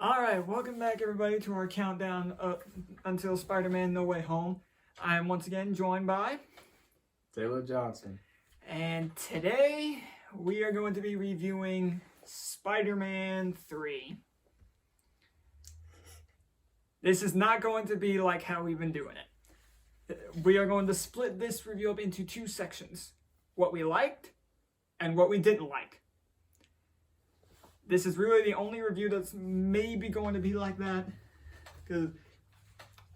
Alright, welcome back everybody to our countdown until Spider-Man No Way Home. I am once again joined by... Taylor Johnson. And today we are going to be reviewing Spider-Man 3. This is not going to be like how we've been doing it. We are going to split this review up into two sections. What we liked and what we didn't like. This is really the only review that's maybe going to be like that. Because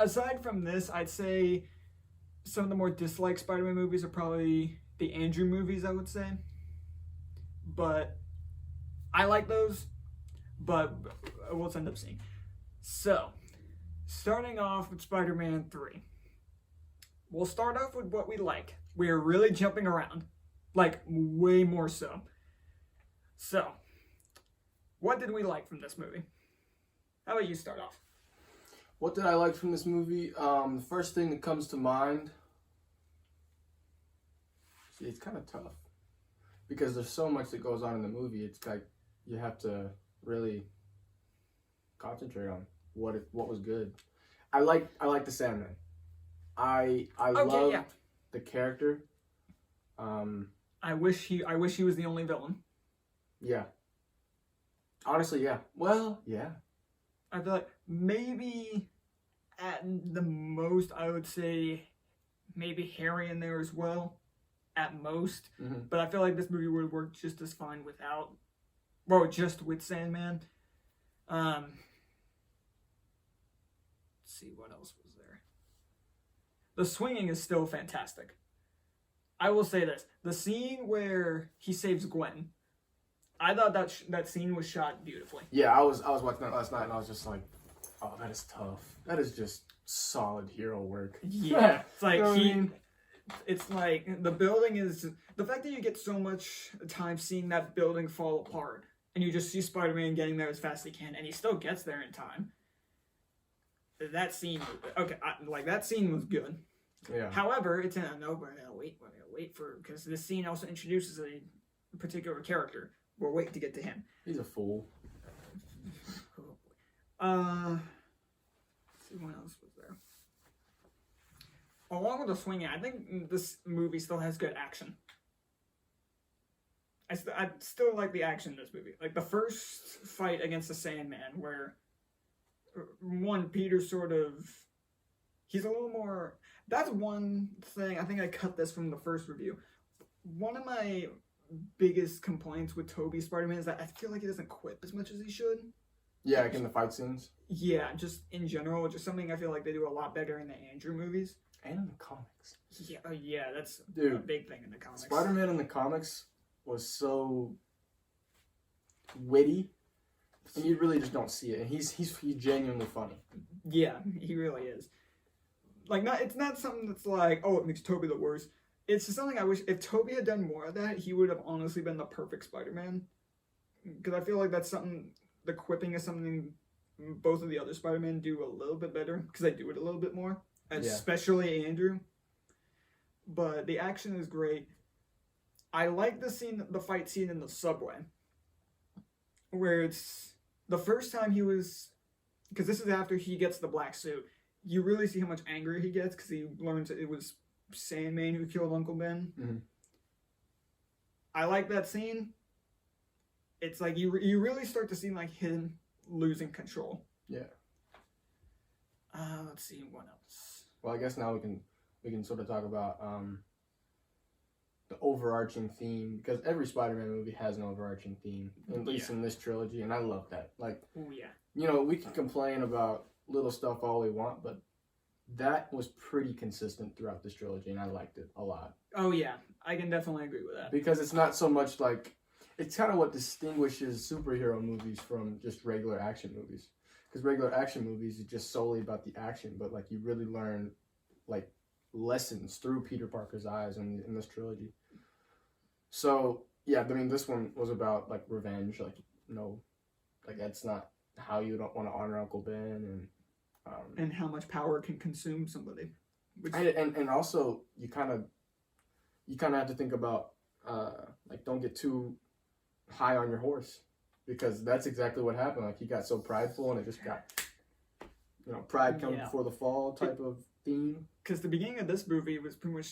aside from this, I'd say some of the more disliked Spider-Man movies are probably the Andrew movies, I would say. But I like those, but we'll end up seeing. So, starting off with Spider-Man 3. We'll start off with what we like. We are really jumping around. Like, way more so. So, what did we like from this movie? How about you start off? What did I like from this movie? The first thing that comes to mind... See, it's kind of tough. Because there's so much that goes on in the movie. It's like you have to really concentrate on what was good. I like the Sandman. I love the character. I wish he was the only villain. Yeah. Honestly, yeah. Well, yeah. I feel like maybe at the most I would say maybe Harry in there as well. At most. Mm-hmm. But I feel like this movie would work just as fine without, well, just with Sandman. Let's see what else was there. The swinging is still fantastic. I will say this. The scene where he saves Gwen, I thought that scene was shot beautifully. Yeah, I was watching that last night and I was just like, oh, that is tough. That is just solid hero work. Yeah. It's like you know what I mean? It's like the building is the fact that you get so much time seeing that building fall apart and you just see Spider-Man getting there as fast as he can and he still gets there in time. That scene, that scene was good. Yeah. However, it's in a no, we're gonna wait for, because this scene also introduces a particular character. We're waiting to get to him. He's a fool. Let's see what else was there. Along with the swinging, I think this movie still has good action. I still like the action in this movie. Like the first fight against the Sandman, where one, Peter he's a little more... That's one thing, I think I cut this from the first review. One of my biggest complaints with Tobey's Spider-Man is that I feel like he doesn't quip as much as he should. Yeah, like in the fight scenes. Yeah, just in general, which is something I feel like they do a lot better in the Andrew movies. And in the comics. Yeah, that's Dude, a big thing in the comics. Spider-Man in the comics was so witty, and you really just don't see it. And he's genuinely funny. Yeah, he really is. Like, it's not something that's like, oh, it makes Tobey the worst. It's just something I wish, if Tobey had done more of that, he would have honestly been the perfect Spider-Man. Because I feel like that's something, the quipping is something both of the other Spider-Men do a little bit better, because they do it a little bit more. Especially Andrew. But the action is great. I like the fight scene in the subway. Where it's the first time he was, because this is after he gets the black suit. You really see how much angry he gets because he learns that it was Sandman who killed Uncle Ben. Mm-hmm. I like that scene. It's like you really start to see like him losing control. Yeah. Let's see what else. Well, I guess now we can sort of talk about the overarching theme, because every Spider-Man movie has an overarching theme, at least in this trilogy, and I love that. Like, oh yeah. You know, we can complain about little stuff all we want, but that was pretty consistent throughout this trilogy, and I liked it a lot. Oh yeah, I can definitely agree with that. Because it's not so much like, it's kind of what distinguishes superhero movies from just regular action movies. Because regular action movies is just solely about the action, but like you really learn like lessons through Peter Parker's eyes in this trilogy. So yeah, I mean, this one was about like revenge, like like that's not how you don't want to honor Uncle Ben, and how much power can consume somebody. And also you kind of have to think about like don't get too high on your horse. because that's exactly what happened. Like he got so prideful, and it just got, pride comes before the fall type of theme. Because the beginning of this movie was pretty much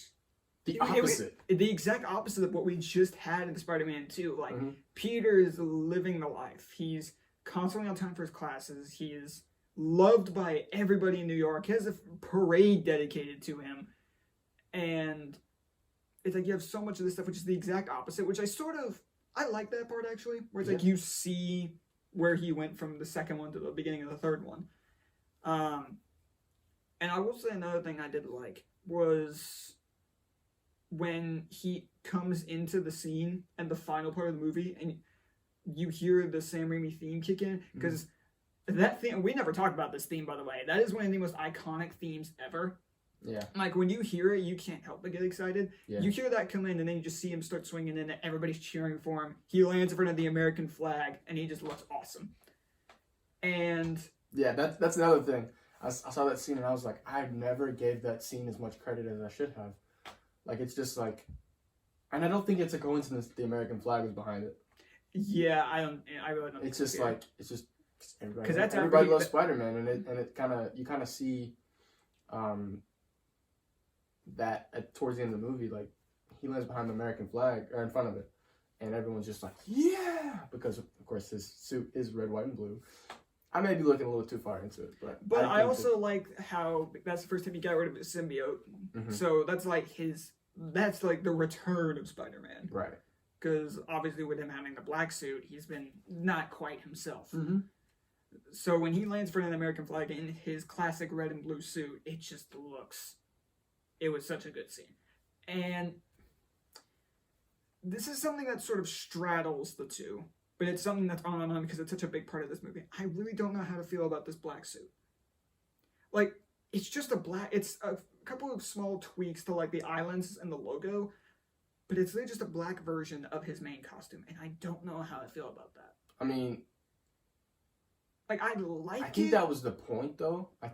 The opposite. The exact opposite of what we just had in Spider-Man 2. Like, Peter is living the life. He's constantly on time for his classes. He is loved by everybody in New York. He has a parade dedicated to him. And it's like you have so much of this stuff, which is the exact opposite, which I like that part, actually. Where it's like you see where he went from the second one to the beginning of the third one. And I will say another thing I did like was when he comes into the scene and the final part of the movie and you hear the Sam Raimi theme kick in, because that theme, we never talked about this theme, by the way. That is one of the most iconic themes ever. Yeah. Like, when you hear it, you can't help but get excited. Yeah. You hear that come in, and then you just see him start swinging in, and everybody's cheering for him. He lands in front of the American flag, and he just looks awesome. And yeah, that's another thing. I saw that scene, and I was like, I never gave that scene as much credit as I should have. Like, it's just like, and I don't think it's a coincidence that the American flag is behind it. Yeah, I really don't. It's just like, it's just everybody. Because that's everybody loves Spider-Man, and it you kind of see, that towards the end of the movie, like he lands behind the American flag or in front of it, and everyone's just like, yeah, because of course his suit is red, white, and blue. I may be looking a little too far into it, but I also like how that's the first time he got rid of his symbiote. So that's like the return of Spider-Man, right? Because obviously with him having the black suit, he's been not quite himself. So when he lands in front of the American flag in his classic red and blue suit, it just looks. It was such a good scene, and this is something that sort of straddles the two. But it's something that's on and on because it's such a big part of this movie. I really don't know how to feel about this black suit. Like, it's just it's a couple of small tweaks to, like, the islands and the logo, but it's really just a black version of his main costume, and I don't know how I feel about that. I mean, like, I think that was the point, though. I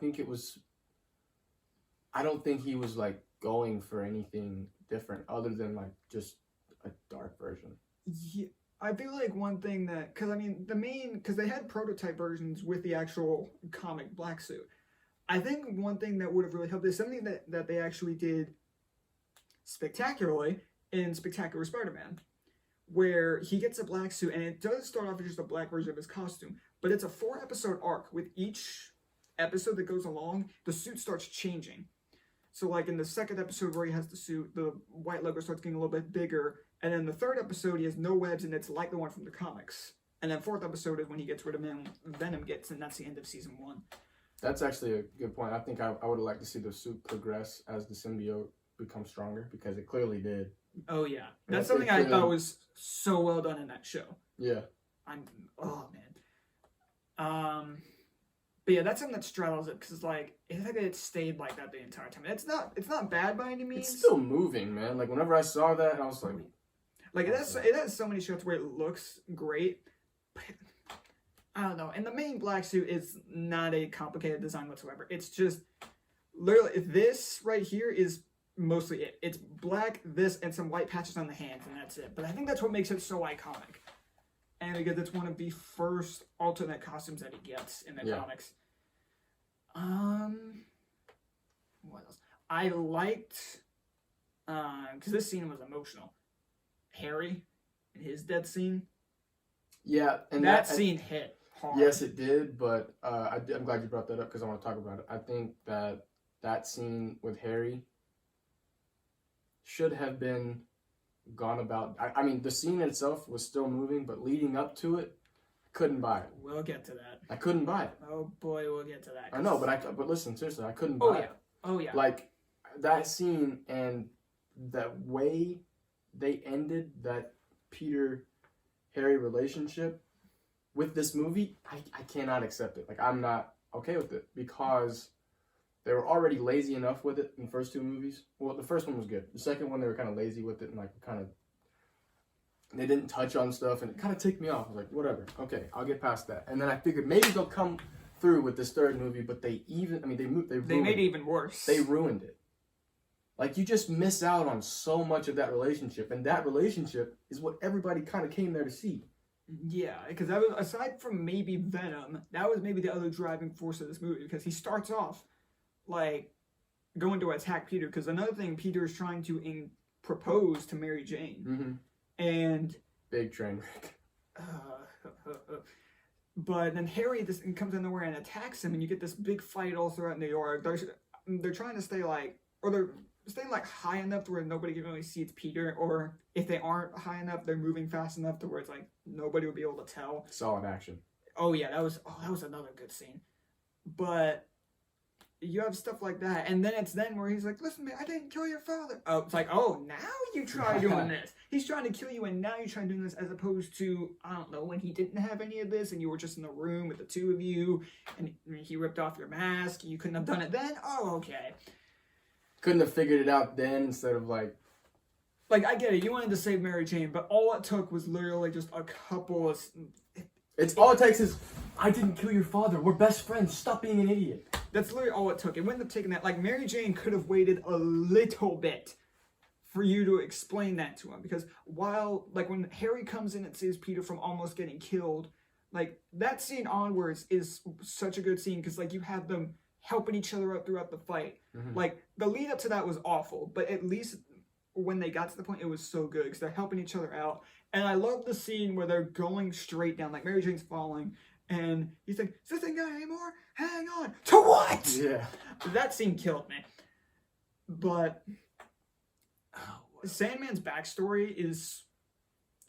don't think he was, like, going for anything different other than, like, just a dark version. Yeah. I feel like one thing that, because they had prototype versions with the actual comic black suit. I think one thing that would have really helped is something that they actually did spectacularly in Spectacular Spider-Man, where he gets a black suit, and it does start off as just a black version of his costume, but it's a 4-episode arc. With each episode that goes along, the suit starts changing. So, like, in the second episode where he has the suit, the white logo starts getting a little bit bigger. And then the third episode, he has no webs, and it's like the one from the comics. And then fourth episode is when he gets rid of Venom gets, and that's the end of season 1. That's actually a good point. I think I would have liked to see the suit progress as the symbiote becomes stronger, because it clearly did. Oh, yeah. That's something I thought was so well done in that show. Yeah. Oh, man. But yeah, that's something that straddles it, because it's like it stayed like that the entire time. It's not bad by any means. It's still moving, man. Like, whenever I saw that, I was like... Like, it has so many shots where it looks great, but I don't know. And the main black suit is not a complicated design whatsoever. It's just, literally, this right here is mostly it. It's black, this, and some white patches on the hands, and that's it. But I think that's what makes it so iconic. And because it's one of the first alternate costumes that he gets in the comics. What else? I liked, because this scene was emotional. Harry and his death scene. Yeah, and that scene hit hard. Yes, it did, but I'm glad you brought that up because I want to talk about it. I think that scene with Harry should have been gone about. I mean, the scene itself was still moving, but leading up to it, I couldn't buy it. We'll get to that. I couldn't buy it. Oh boy, we'll get to that. I know, but listen, seriously, I couldn't buy it. Oh yeah. Like, that scene and the way they ended that Peter-Harry relationship with this movie, I cannot accept it. Like, I'm not okay with it because they were already lazy enough with it in the first two movies. Well, the first one was good. The second one, they were kind of lazy with it and they didn't touch on stuff, and it kind of ticked me off. I was like, whatever, okay, I'll get past that. And then I figured maybe they'll come through with this third movie, but they made it even worse. They ruined it. Like, you just miss out on so much of that relationship, and that relationship is what everybody kind of came there to see. Yeah, because that was, aside from maybe Venom, that was maybe the other driving force of this movie, because he starts off like going to attack Peter, because another thing, Peter is trying to propose to Mary Jane, and big train wreck. But then Harry comes in nowhere and attacks him, and you get this big fight all throughout New York. They're trying to stay like, or they're staying like high enough to where nobody can really see it's Peter, or if they aren't high enough, they're moving fast enough to where it's like nobody would be able to tell. Solid action. Oh yeah, that was another good scene. But you have stuff like that, and then it's where he's like, "Listen, man, I didn't kill your father." Oh, it's like, oh, now you try doing this. He's trying to kill you, and now you try doing this, as opposed to, I don't know, when he didn't have any of this, and you were just in the room with the two of you, and he ripped off your mask. You couldn't have done it then. Oh, okay. Couldn't have figured it out then, instead of like, I get it. You wanted to save Mary Jane, but all it took was literally just a couple of. All it takes is, I didn't kill your father. We're best friends. Stop being an idiot. That's literally all it took. It wouldn't have taken that. Like, Mary Jane could have waited a little bit for you to explain that to him. Because when Harry comes in and saves Peter from almost getting killed, like, that scene onwards is such a good scene. Because, like, you have them helping each other out throughout the fight. Like, the lead up to that was awful. But at least when they got to the point, it was so good. Because they're helping each other out. And I love the scene where they're going straight down. Like, Mary Jane's falling. And he's like, "Is this thing going anymore? Hang on." To what? Yeah. That scene killed me. But Sandman's backstory is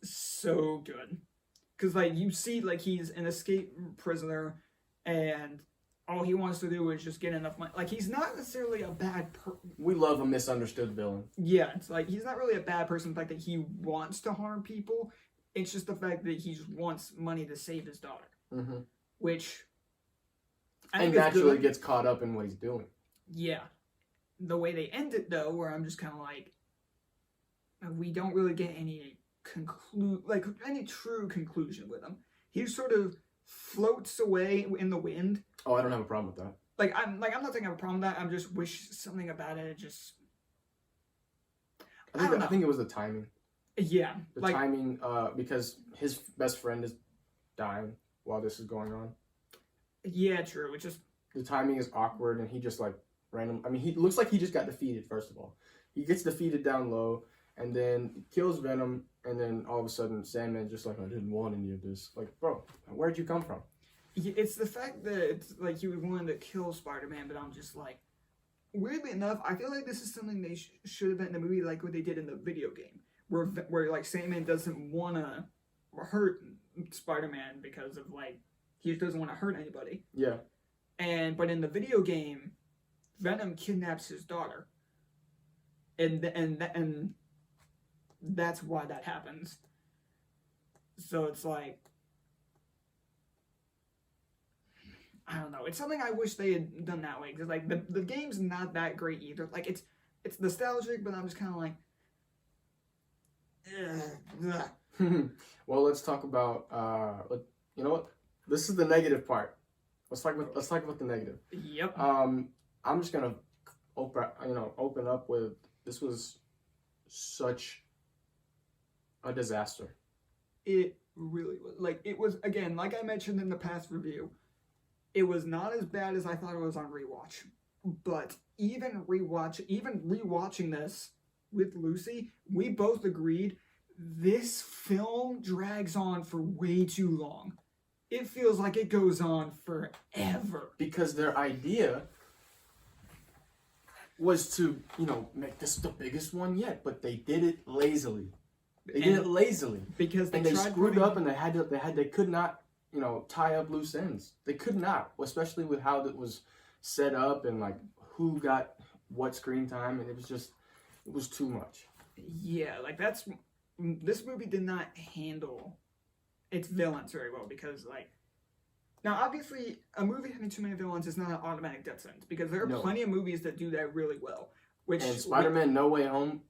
so good. Because, like, you see, like, he's an escaped prisoner, and all he wants to do is just get enough money. Like, he's not necessarily a bad person. We love a misunderstood villain. Yeah, it's like, he's not really a bad person. The fact that he wants to harm people, it's just the fact that he just wants money to save his daughter. Which and naturally gets caught up in what he's doing. Yeah. The way they end it, though, where I'm just kind of like, we don't really get any any true conclusion with him. He sort of floats away in the wind. Oh, I don't have a problem with that. I'm not saying I have a problem with that. I just wish something about it just. I think it was the timing. Yeah. The timing, because his best friend is dying while this is going on. Yeah, true. It's just, the timing is awkward, and he just like random. I mean, he looks like he just got defeated. First of all, he gets defeated down low, and then kills Venom, and then all of a sudden, Sandman's just like, "I didn't want any of this." Like, bro, where'd you come from? It's the fact that it's like you wanted to kill Spider-Man, but I'm just like, weirdly enough, I feel like this is something they should have been in the movie, like what they did in the video game, where like Sandman doesn't want to hurt Spider-Man because of like, he just doesn't want to hurt anybody. Yeah. But in the video game, Venom kidnaps his daughter, and that's why that happens. So it's like, I don't know. It's something I wish they had done that way, because like the game's not that great either. Like, it's nostalgic, but I'm just kind of like, Well, let's talk about. You know what? This is the negative part. Let's talk about the negative. Yep. I'm just gonna open up with, this was such a disaster. It really was. Like, it was, again, like I mentioned in the past review, it was not as bad as I thought it was on rewatch. But even rewatching this with Lucy, we both agreed this film drags on for way too long. It feels like it goes on forever. Because their idea was to, make this the biggest one yet, but they did it lazily. Because they screwed up, and they could not, tie up loose ends. They could not, especially with how it was set up and like who got what screen time, and it was too much. Yeah, like this movie did not handle its villains very well, because like, now obviously a movie having too many villains is not an automatic death sentence, because there are plenty of movies that do that really well. And Spider-Man No Way Home,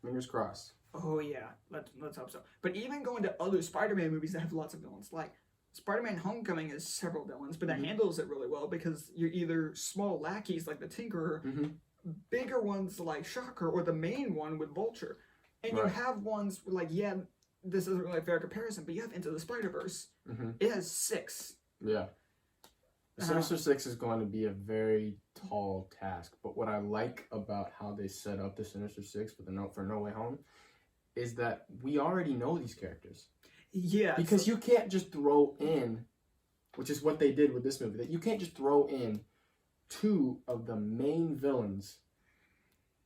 fingers crossed. Oh yeah, let's hope so. But even going to other Spider-Man movies that have lots of villains, like Spider-Man Homecoming has several villains, but that handles it really well, because you're either small lackeys like the Tinkerer, bigger ones like Shocker, or the main one with Vulture. And you have ones like, this isn't really a fair comparison, but you have Into the Spider-Verse. Mm-hmm. It has 6. Yeah. The Sinister Six is going to be a very tall task, but what I like about how they set up the Sinister Six for No Way Home is that we already know these characters. Yeah. Because you can't just throw in, which is what they did with this movie, that you can't just throw in 2 of the main villains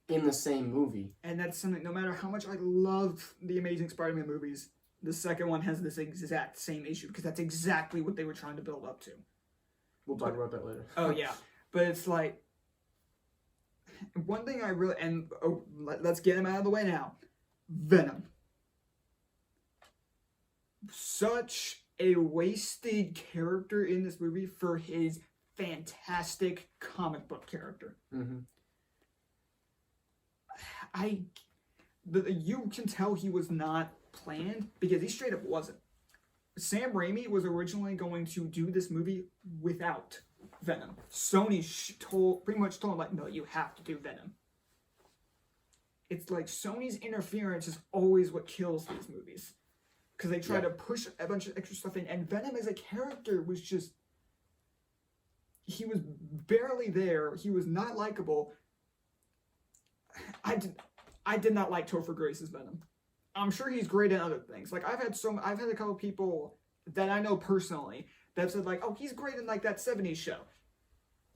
in the same movie. And that's something, no matter how much I love the Amazing Spider-Man movies, the second one has this exact same issue, because that's exactly what they were trying to build up to. We'll talk about that later. Oh, yeah. But it's like, one thing I really, and let's get him out of the way now. Venom. Such a wasted character in this movie for his fantastic comic book character. Mm-hmm. You can tell he was not planned, because he straight up wasn't. Sam Raimi was originally going to do this movie without Venom. Sony pretty much told him, like, no, you have to do Venom. It's like Sony's interference is always what kills these movies. Because they try to push a bunch of extra stuff in, and Venom as a character was just... He was barely there. He was not likable. I did not like Topher Grace's Venom. I'm sure he's great in other things. Like, I've had a couple people that I know personally that said, like, oh, he's great in, like, that 70s show.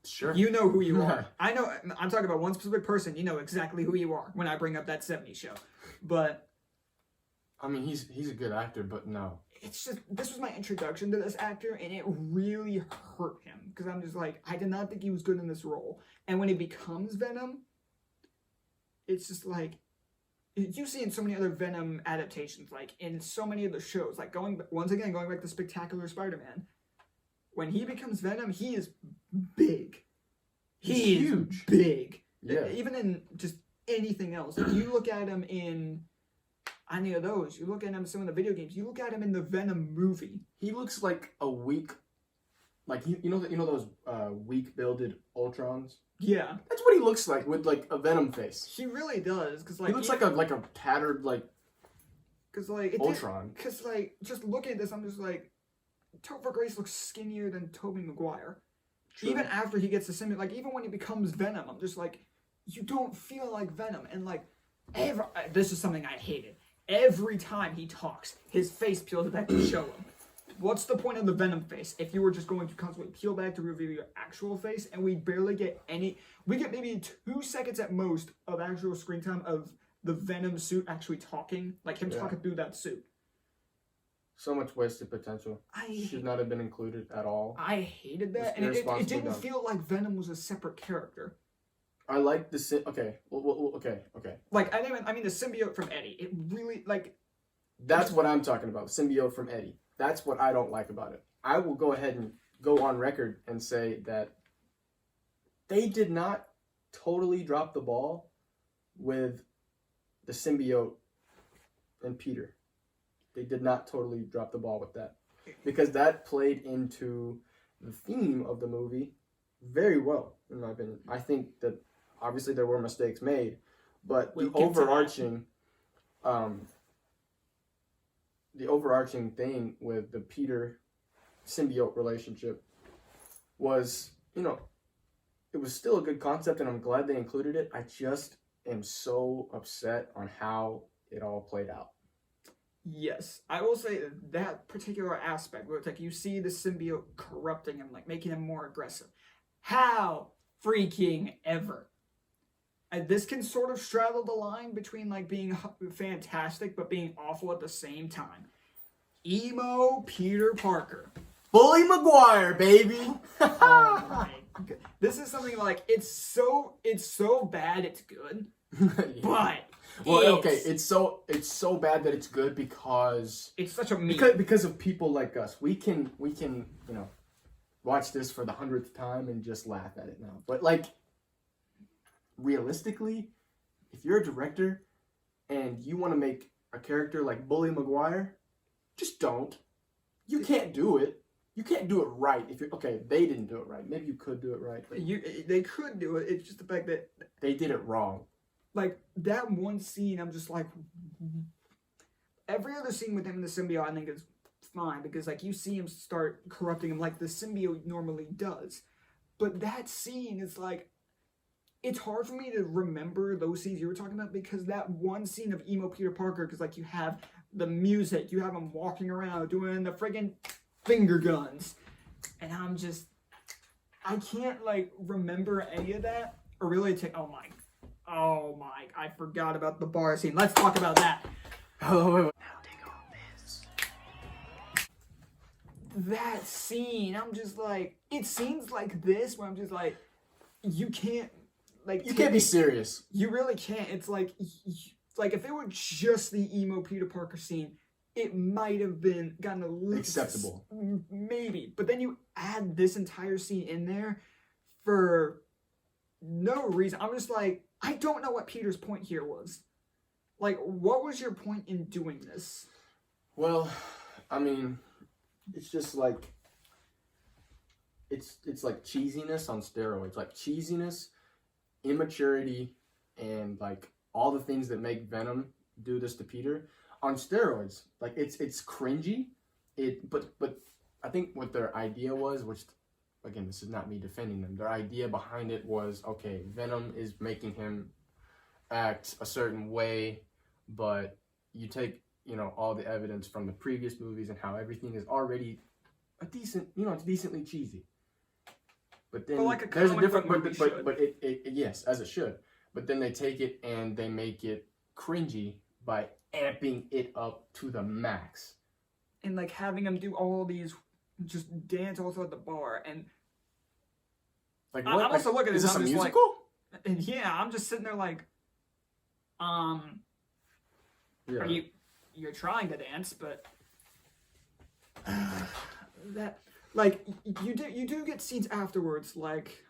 Sure. You know who you are. I know, I'm talking about one specific person. You know exactly who you are when I bring up that 70s show. But... I mean, he's a good actor, but no. It's just, this was my introduction to this actor, and it really hurt him. Because I'm just like, I did not think he was good in this role. And when he becomes Venom, it's just like... You see in so many other Venom adaptations, like in so many of the shows, like going back to Spectacular Spider-Man, when he becomes Venom, he is big. He is huge. Big. Yeah. Even in just anything else. If you look at him in any of those, you look at him in some of the video games, you look at him in the Venom movie. He looks like a weak, like, you know those weak-builded Ultrons? Yeah. That's what he looks like with, like, a Venom face. He really does, because, like... He looks like a tattered, like, Ultron. Because, like, just looking at this, I'm just like, Topher Grace looks skinnier than Tobey Maguire. True. Even after he gets the symbiote, like, even when he becomes Venom, I'm just like, you don't feel like Venom. And, like, this is something I hated. Every time he talks, his face peels back to show him. What's the point of the Venom face if you were just going to constantly peel back to reveal your actual face, and we barely get any... We get maybe 2 seconds at most of actual screen time of the Venom suit actually talking, like him talking through that suit. So much wasted potential. Should not have been included at all. I hated that, and it didn't feel like Venom was a separate character. I like the... Okay. Like, I mean the symbiote from Eddie. It really, like... That's what I'm talking about, symbiote from Eddie. That's what I don't like about it. I will go ahead and go on record and say that they did not totally drop the ball with the symbiote and Peter. They did not totally drop the ball with that. Because that played into the theme of the movie very well, in my opinion. I think that obviously there were mistakes made, but the overarching thing with the Peter symbiote relationship was, it was still a good concept, and I'm glad they included it. I just am so upset on how it all played out. Yes, I will say that particular aspect where it's like you see the symbiote corrupting him, like making him more aggressive. How freaking ever. And this can sort of straddle the line between like being fantastic but being awful at the same time. Emo Peter Parker. Bully Maguire, baby. Oh my God. This is something like it's so bad it's good. But it's so bad that it's good because it's such a meme. Because of people like us. We can watch this for the 100th time and just laugh at it now. But like realistically, if you're a director and you want to make a character like Bully Maguire, just don't. You can't do it. You can't do it right. They didn't do it right. Maybe you could do it right. They could do it. It's just the fact that they did it wrong. Like that one scene, I'm just like, every other scene with him in the symbiote, I think is fine because like you see him start corrupting him like the symbiote normally does. But that scene is like, it's hard for me to remember those scenes you were talking about because that one scene of emo Peter Parker, because like you have the music, you have him walking around doing the friggin' finger guns, and I can't like remember any of that or really take. Oh my! I forgot about the bar scene. Let's talk about that. Oh, wait. That scene, I'm just like, it scenes like this where I'm just like, you can't be serious. You really can't. It's like if it were just the emo Peter Parker scene, it might have been gotten a little acceptable, maybe. But then you add this entire scene in there for no reason. I'm just like, I don't know what Peter's point here was. Like, what was your point in doing this? Well, I mean, it's just like it's like cheesiness on steroids, like cheesiness, immaturity, and like all the things that make Venom do this to Peter on steroids. Like it's cringy. But I think what their idea was, which again, this is not me defending them. Their idea behind it was, okay, Venom is making him act a certain way, but you take, all the evidence from the previous movies and how everything is already a decent, it's decently cheesy. But then there's a different, but it yes, as it should. But then they take it and they make it cringy by amping it up to the max. And like having him do all these, just dance all throughout the bar. And like, what? I'm also looking at this. Is this a musical? Like, and yeah, I'm just sitting there like, yeah. You're trying to dance, but that, like, you do get scenes afterwards, like,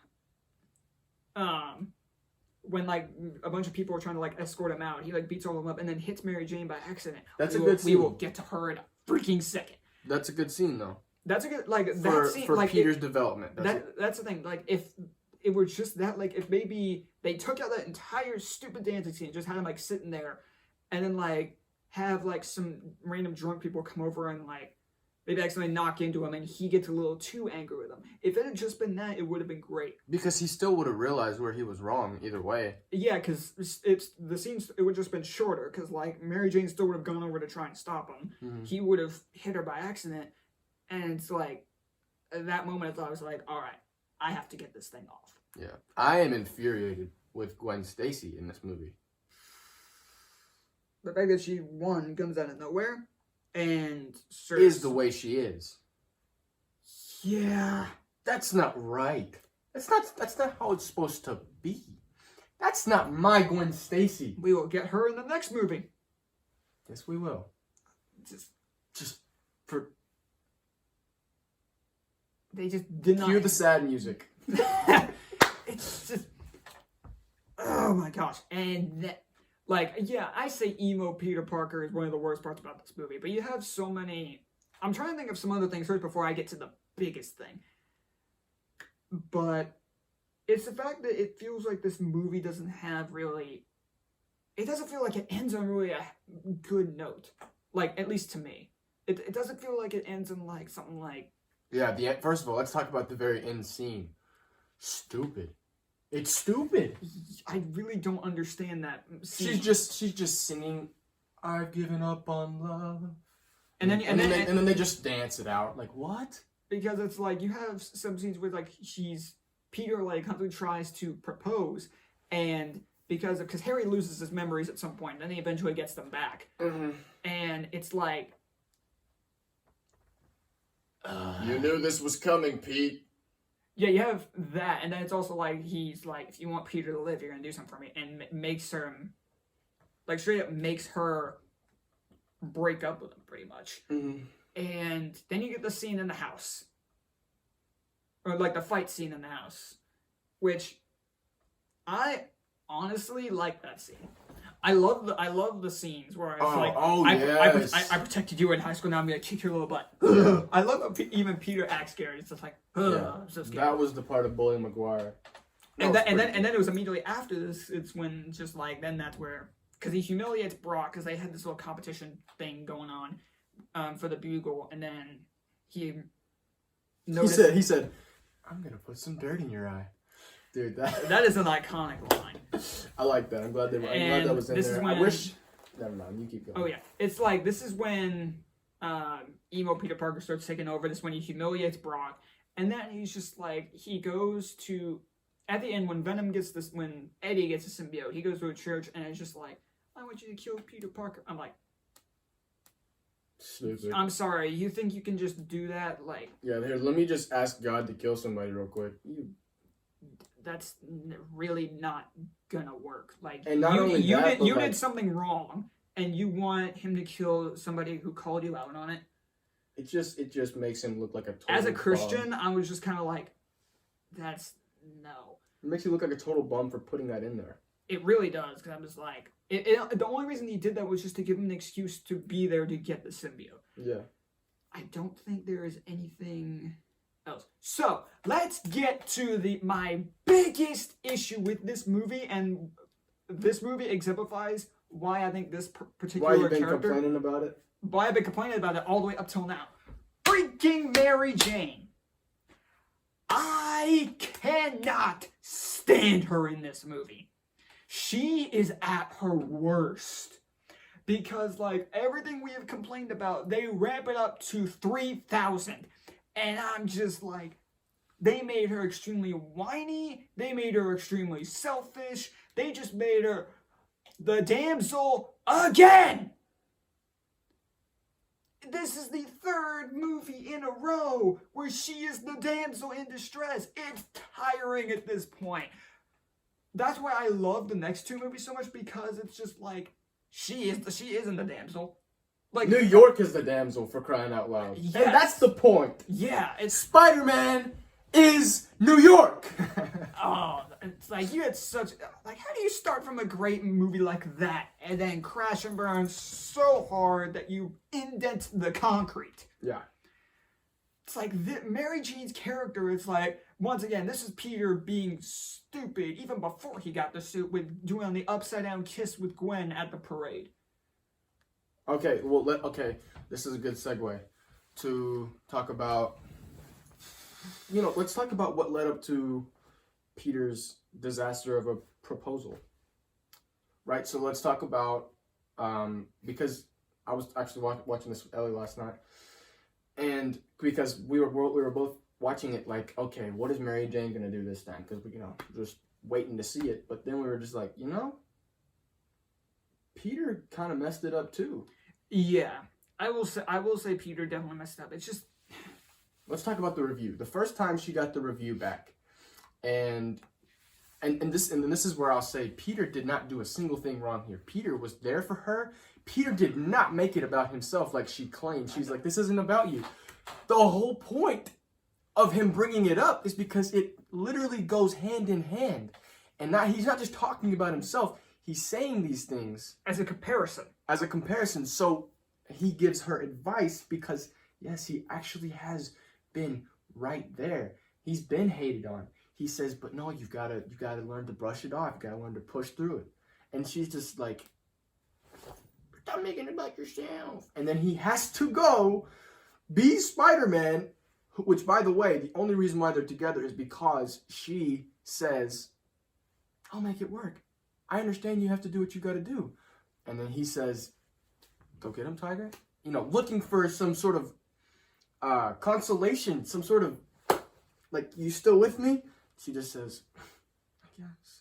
when like a bunch of people are trying to like escort him out, he like beats all of them up and then hits Mary Jane by accident. That's a good scene. We will get to her in a freaking second. That's a good scene though. That's a good for like Peter's development. That's the thing. Like if it were just that, like if maybe they took out that entire stupid dancing scene, just had him like sitting there, and then like have like some random drunk people come over and like maybe accidentally knock into him and he gets a little too angry with them. If it had just been that, it would have been great. Because he still would have realized where he was wrong either way. Yeah, because it's the scenes, it would have just been shorter because like Mary Jane still would have gone over to try and stop him. Mm-hmm. He would have hit her by accident, and it's like at that moment I thought I was like, all right, I have to get this thing off. Yeah, I am infuriated with Gwen Stacy in this movie. The fact that she comes out of nowhere and is the way she is. Yeah, that's not right. That's not how it's supposed to be. That's not my Gwen Stacy. We will get her in the next movie. Yes, we will. Just for they just deny. Hear the sad music. It's just, oh my gosh, and that. Like, yeah, I say emo Peter Parker is one of the worst parts about this movie, but you have so many. I'm trying to think of some other things first before I get to the biggest thing. But it's the fact that it feels like this movie doesn't have really. It doesn't feel like it ends on really a good note. Like, at least to me. It doesn't feel like it ends in, like, something like. Yeah, first of all, let's talk about the very end scene. Stupid. It's stupid. I really don't understand that scene. She's just singing, "I've given up on love," and then they just dance it out. Like, what? Because it's like you have some scenes where like Peter like constantly tries to propose, and because Harry loses his memories at some point, and then he eventually gets them back, and it's like, you knew this was coming, Pete. Yeah, you have that, and then it's also like he's like, if you want Peter to live, you're gonna do something for me, and makes her, like straight up makes her break up with him pretty much. Mm-hmm. And then you get the scene in the house, or like the fight scene in the house, which I honestly like that scene. I love the scenes where it's I protected you in high school. Now I'm gonna kick your little butt. I love how even Peter acts scared. It's just like, I'm so scared. That was the part of Bully Maguire. And then it was immediately after this. It's when just like then that's where because he humiliates Brock because they had this little competition thing going on for the bugle, and then he noticed... He said, I'm gonna put some dirt in your eye. Dude, that is an iconic line. I like that. I'm glad that was in this there. Is when, I wish... Never mind, you keep going. Oh yeah. It's like, this is when emo Peter Parker starts taking over. This is when he humiliates Brock. And then he's just like, he goes to... At the end, when when Eddie gets a symbiote, he goes to a church and it's just like, I want you to kill Peter Parker. I'm like, stupid. I'm sorry, you think you can just do that? Like, yeah, here, let me just ask God to kill somebody real quick. That's really not gonna work. Like, and not only that, you did something wrong, and you want him to kill somebody who called you out on it. It just makes him look like a total As a Christian, bum. I was just kind of like, that's no. It makes you look like a total bum for putting that in there. It really does, because I'm just like, the only reason he did that was just to give him an excuse to be there to get the symbiote. Yeah. I don't think there is anything else. So, let's get to my biggest issue with this movie, and this movie exemplifies why I think this particular character... Why you've been complaining about it? Why I've been complaining about it all the way up till now. Freaking Mary Jane. I cannot stand her in this movie. She is at her worst. Because, like, everything we have complained about, they ramp it up to 3,000. And I'm just like, they made her extremely whiny. They made her extremely selfish. They just made her the damsel again. This is the third movie in a row where she is the damsel in distress. It's tiring at this point. That's why I love the next two movies so much, because it's just like, she isn't the damsel. Like, New York is the damsel, for crying out loud. Yes. And that's the point. Yeah, it's... Spider-Man is New York. Oh, it's like, you had such... Like, how do you start from a great movie like that and then crash and burn so hard that you indent the concrete? Yeah. It's like, Mary Jane's character is like, once again, this is Peter being stupid, even before he got the suit, with doing the upside-down kiss with Gwen at the parade. Okay, well, this is a good segue to talk about... let's talk about what led up to Peter's disaster of a proposal. Right, so let's talk about, because I was actually watching this with Ellie last night, and because we were both watching it like, okay, what is Mary Jane going to do this time? Because, just waiting to see it, but then we were just like, Peter kind of messed it up too. Yeah, I will say Peter definitely messed it up. It's just... Let's talk about the review. The first time she got the review back, and this is where I'll say Peter did not do a single thing wrong here. Peter was there for her. Peter did not make it about himself like she claimed. She's like, this isn't about you. The whole point of him bringing it up is because it literally goes hand in hand. And now he's not just talking about himself. He's saying these things as a comparison. So he gives her advice because, yes, he actually has been right there. He's been hated on. He says, but no, you've got to learn to brush it off. You've got to learn to push through it. And she's just like, stop making it about yourself. And then he has to go be Spider-Man, which, by the way, the only reason why they're together is because she says, I'll make it work. I understand you have to do what you got to do. And then he says, go get him, Tiger. Looking for some sort of consolation, some sort of, like, you still with me? She just says, I guess.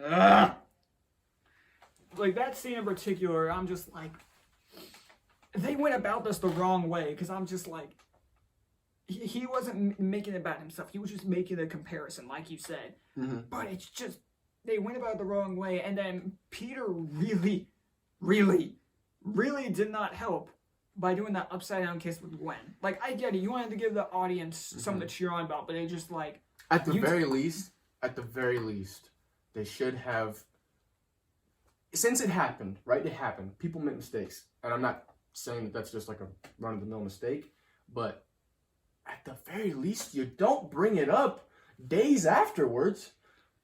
Ugh. Like, that scene in particular, I'm just like, they went about this the wrong way, because I'm just like, he wasn't making it about himself. He was just making a comparison, like you said. Mm-hmm. But it's just, they went about it the wrong way, and then Peter really, really, really did not help by doing that upside-down kiss with Gwen. Like, I get it. You wanted to give the audience something to cheer on about, but they just, like... At the very least, they should have... Since it happened, right? It happened. People make mistakes. And I'm not saying that that's just like a run-of-the-mill mistake, but at the very least, you don't bring it up days afterwards.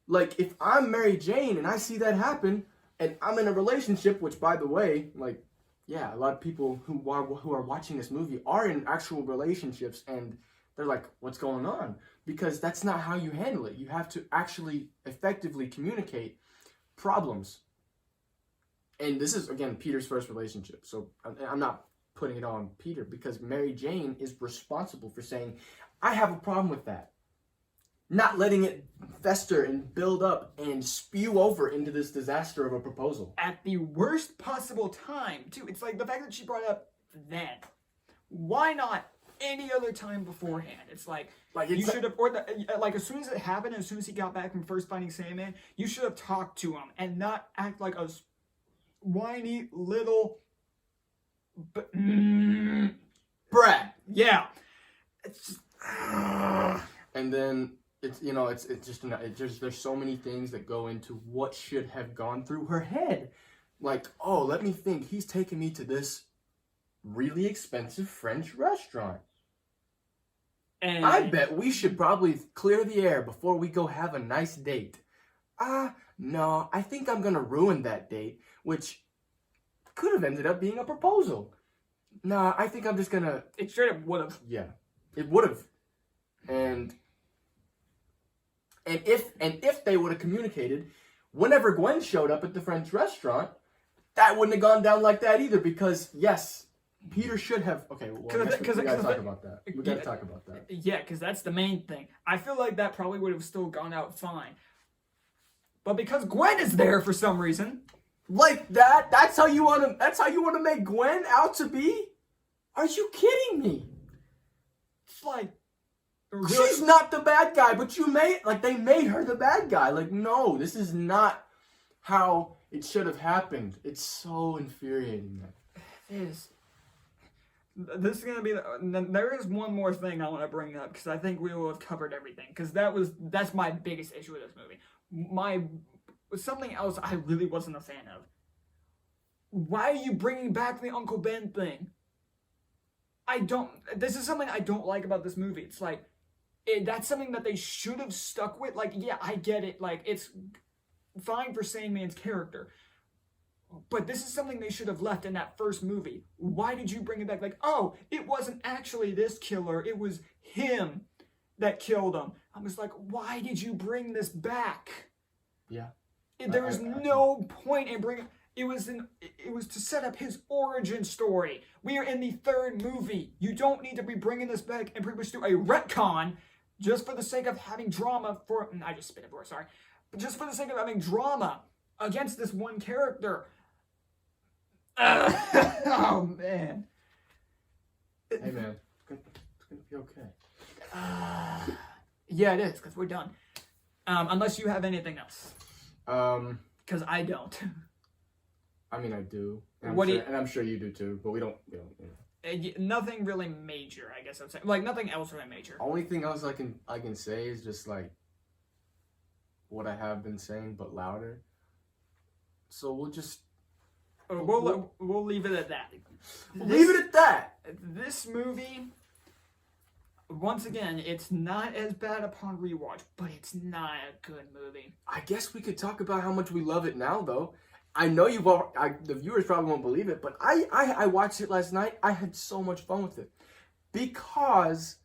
Like, if I'm Mary Jane and I see that happen, and I'm in a relationship, which, by the way, like, yeah, a lot of people who are watching this movie are in actual relationships, and they're like, what's going on? Because that's not how you handle it. You have to actually effectively communicate problems. And this is, again, Peter's first relationship. So I'm not putting it on Peter, because Mary Jane is responsible for saying, I have a problem with that. Not letting it fester and build up and spew over into this disaster of a proposal. At the worst possible time, too. It's like the fact that she brought it up then. Why not any other time beforehand? It's like you should have, or like as soon as it happened, as soon as he got back from first fighting Sandman, you should have talked to him and not act like a whiny little brat. Yeah. It's just, and then it's, you know, it's just there's so many things that go into what should have gone through her head. Like, oh, let me think. He's taking me to this really expensive French restaurant. And I bet we should probably clear the air before we go have a nice date. No, I think I'm gonna ruin that date, which could have ended up being a proposal. Nah, I think I'm just gonna... It straight up would have. Yeah, it would have. And if they would have communicated, whenever Gwen showed up at the French restaurant, that wouldn't have gone down like that either, because, yes, Peter should have... Okay, well, we gotta talk about that. We gotta talk about that. Yeah, because that's the main thing. I feel like that probably would have still gone out fine. But because Gwen is there for some reason... Like that? That's how you wanna make Gwen out to be? Are you kidding me? It's like... She's not the bad guy, but they made her the bad guy. Like, no, this is not how it should have happened. It's so infuriating, man. It is. This is gonna be. There is one more thing I want to bring up, because I think we will have covered everything. Because that's my biggest issue with this movie. Something else I really wasn't a fan of. Why are you bringing back the Uncle Ben thing? This is something I don't like about this movie. It's like, that's something that they should have stuck with. Like, yeah, I get it. Like, it's fine for Sandman's character. But this is something they should have left in that first movie. Why did you bring it back? Like, oh, it wasn't actually this killer. It was him that killed him. I was like, why did you bring this back? Yeah. There was no point in bringing... It was to set up his origin story. We are in the third movie. You don't need to be bringing this back and pretty much do a retcon just for the sake of having drama for... I just spit it for, sorry. But just for the sake of having drama against this one character. Oh, man. Hey, man. It's gonna be okay. Yeah, it is, because we're done. Unless you have anything else. Because I don't. I mean, I do. And I'm sure you do too, but we don't. Nothing really major, I guess I'd say. Like, nothing else really major. Only thing else I can say is just, like, what I have been saying, but louder. So we'll just... We'll leave it at that. Leave it at that! This movie, once again, it's not as bad upon rewatch, but it's not a good movie. I guess we could talk about how much we love it now, though. I know the viewers probably won't believe it, but I watched it last night. I had so much fun with it because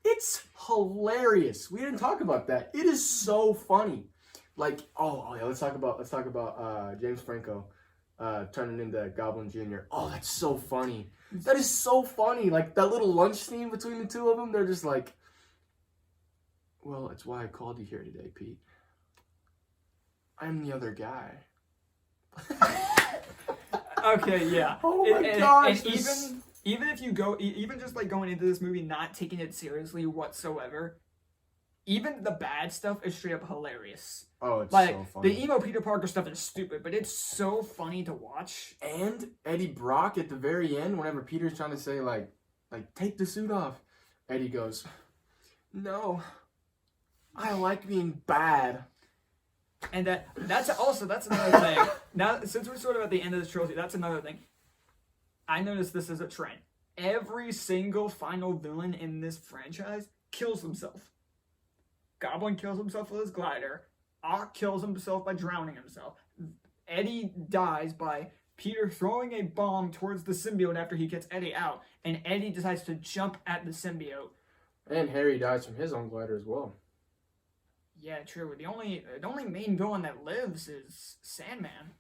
it's hilarious. We didn't talk about that. It is so funny. Like, oh yeah, let's talk about James Franco turning into Goblin Jr. Oh, that's so funny. That is so funny. Like that little lunch scene between the two of them. They're just like, well, it's why I called you here today, Pete. I'm the other guy. Okay, yeah. Oh my gosh. And even if you even just like going into this movie not taking it seriously whatsoever, even the bad stuff is straight up hilarious. Oh, it's like, so funny. The emo Peter Parker stuff is stupid, but it's so funny to watch. And Eddie Brock at the very end, whenever Peter's trying to say like take the suit off, Eddie goes, "No, I like being bad." And that's another thing. Now, since we're sort of at the end of this trilogy, that's another thing. I noticed this as a trend. Every single final villain in this franchise kills himself. Goblin kills himself with his glider. Ock kills himself by drowning himself. Eddie dies by Peter throwing a bomb towards the symbiote after he gets Eddie out, and Eddie decides to jump at the symbiote. And Harry dies from his own glider as well. Yeah, true. The only main villain that lives is Sandman.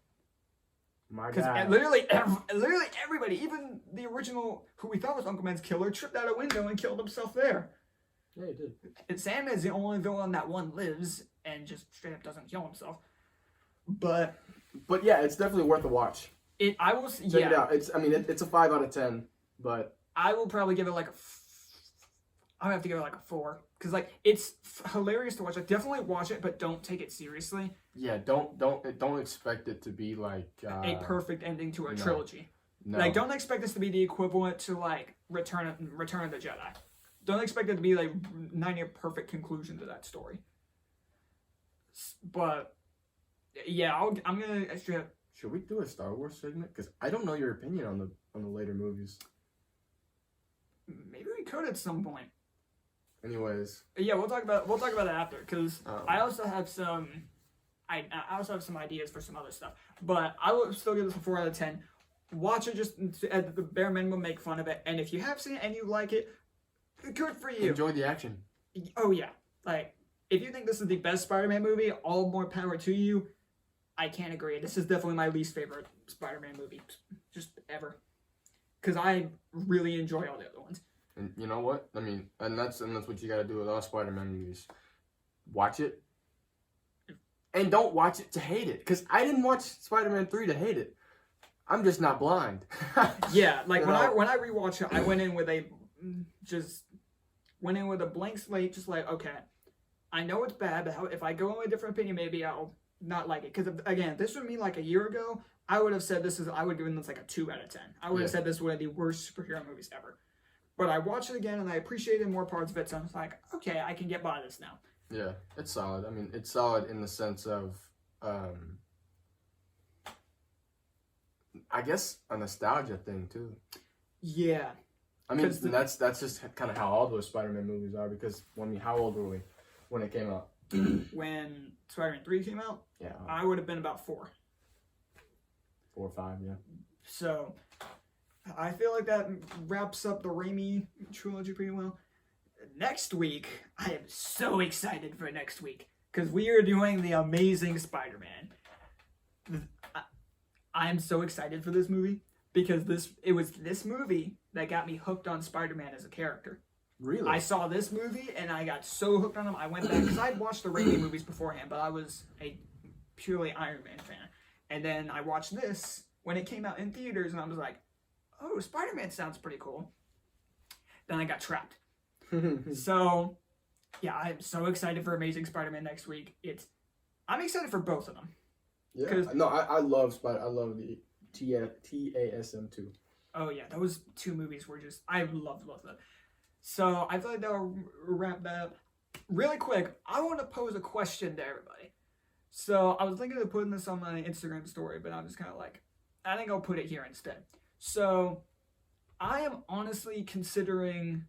My Because God. literally everybody, even the original, who we thought was Uncle Ben's killer, tripped out a window and killed himself there. Yeah, he did. And Sandman's the only villain that one lives and just straight up doesn't kill himself. But yeah, it's definitely worth a watch. Check it out. It's a 5 out of 10, but I will probably give it like I'm gonna have to give it like a 4 because like it's hilarious to watch. Like definitely watch it, but don't take it seriously. yeah, don't expect it to be like A perfect ending to a trilogy. No. Like don't expect this to be the equivalent to like Return of the Jedi. Don't expect it to be like 90 perfect conclusion to that story. But yeah, I'm gonna actually. Should we do a Star Wars segment? Because I don't know your opinion on the later movies. Maybe we could at some point. Anyways. Yeah, we'll talk about it after because I also have some. I also have some ideas for some other stuff, but I will still give this a 4 out of 10. Watch it just at the bare minimum, make fun of it, and if you have seen it and you like it, good for you. Enjoy the action. Oh yeah, like if you think this is the best Spider-Man movie, all more power to you. I can't agree. This is definitely my least favorite Spider-Man movie, just ever, because I really enjoy all the other ones. And you know what? I mean, and that's what you got to do with all Spider-Man movies. Watch it, and don't watch it to hate it. Because I didn't watch Spider-Man 3 to hate it. I'm just not blind. Yeah, like when I rewatched it, I went in with a blank slate, just like, okay, I know it's bad, but if I go in with a different opinion, maybe I'll not like it. Because again, if this would me like a year ago, I would have said I would have given this like a 2 out of 10. I would have said this was one of the worst superhero movies ever. But I watched it again and I appreciated more parts of it, so I was like, okay, I can get by this now. Yeah, it's solid. I mean, it's solid in the sense of, I guess a nostalgia thing too. Yeah. I mean, that's just kind of how all those Spider-Man movies are. Because how old were we when it came out? When Spider-Man 3 came out, Yeah, I would have been about 4. 4 or 5. Yeah. So I feel like that wraps up the Raimi trilogy pretty well. Next week, I am so excited for next week because we are doing The Amazing Spider-Man. I am so excited for this movie because it was this movie that got me hooked on Spider-Man as a character. Really? I saw this movie and I got so hooked on him. I went back because I'd watched the Raimi movies beforehand, but I was a purely Iron Man fan. And then I watched this when it came out in theaters, and I was like, "Oh, Spider-Man sounds pretty cool." Then I got trapped. So, yeah, I'm so excited for Amazing Spider-Man next week. I'm excited for both of them. Yeah. No, I love I love the TASM 2. Oh yeah, those 2 movies were I loved both of them. So I feel like that'll wrap that up. Really quick, I want to pose a question to everybody. So I was thinking of putting this on my Instagram story, but I'm just kind of like, I think I'll put it here instead. So I am honestly considering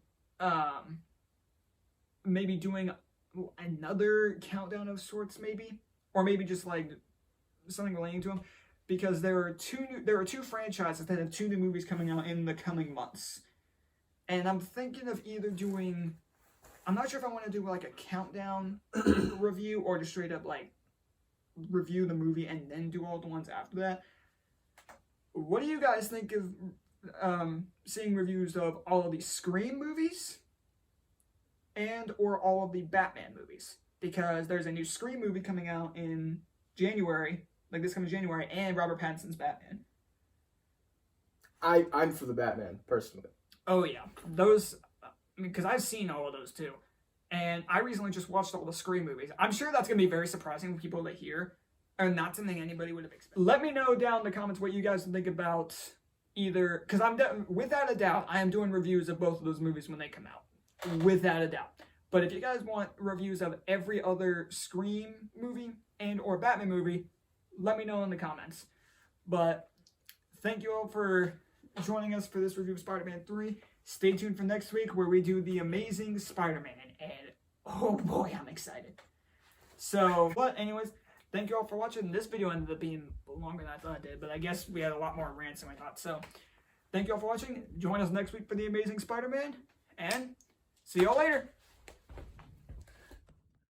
maybe doing another countdown of sorts, maybe, or maybe just like something relating to them, because there are two franchises that have 2 new movies coming out in the coming months. And I'm thinking of either doing, I'm not sure if I want to do like a countdown review or just straight up like review the movie and then do all the ones after that. What do you guys think of seeing reviews of all of the Scream movies and or all of the Batman movies? Because there's a new Scream movie coming out in January, like this coming January, and Robert Pattinson's Batman. I'm for the Batman, personally. Oh yeah, those, because I've seen all of those too. And I recently just watched all the Scream movies. I'm sure that's going to be very surprising to people to hear, and not something anybody would have expected. Let me know down in the comments what you guys think about either, because without a doubt, I am doing reviews of both of those movies when they come out. Without a doubt. But if you guys want reviews of every other Scream movie and or Batman movie, let me know in the comments. But thank you all for joining us for this review of Spider-Man 3. Stay tuned for next week where we do The Amazing Spider-Man. And oh boy, I'm excited. So, but anyways, thank you all for watching. This video ended up being longer than I thought it did, but I guess we had a lot more rants than I thought. So, thank you all for watching. Join us next week for The Amazing Spider-Man, and see y'all later.